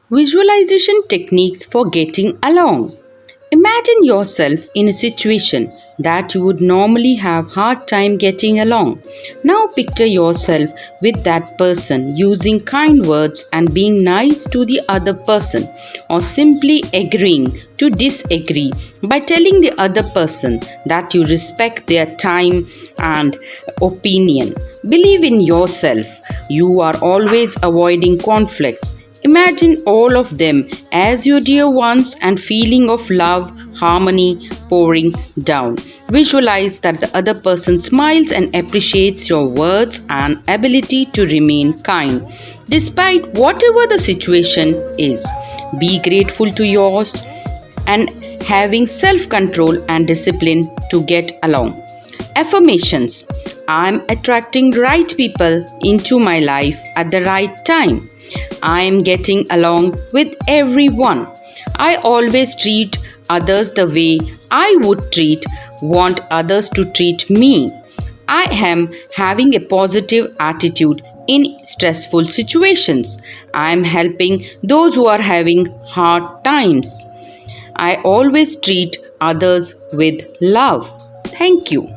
Visualization techniques for getting along. Imagine yourself in a situation that you would normally have hard time getting along. Now picture yourself with that person using kind words and being nice to the other person, or simply agreeing to disagree by telling the other person that you respect their time and opinion. Believe in yourself. You are always avoiding conflicts. Imagine all of them as your dear ones and feeling of love, harmony pouring down. Visualize that the other person smiles and appreciates your words and ability to remain kind. Despite whatever the situation is, be grateful to yours and having self control and discipline to get along. Affirmations. I'm attracting right people into my life at the right time. I am getting along with everyone. I always treat others the way I would want others to treat me. I am having a positive attitude in stressful situations. I am helping those who are having hard times. I always treat others with love. Thank you.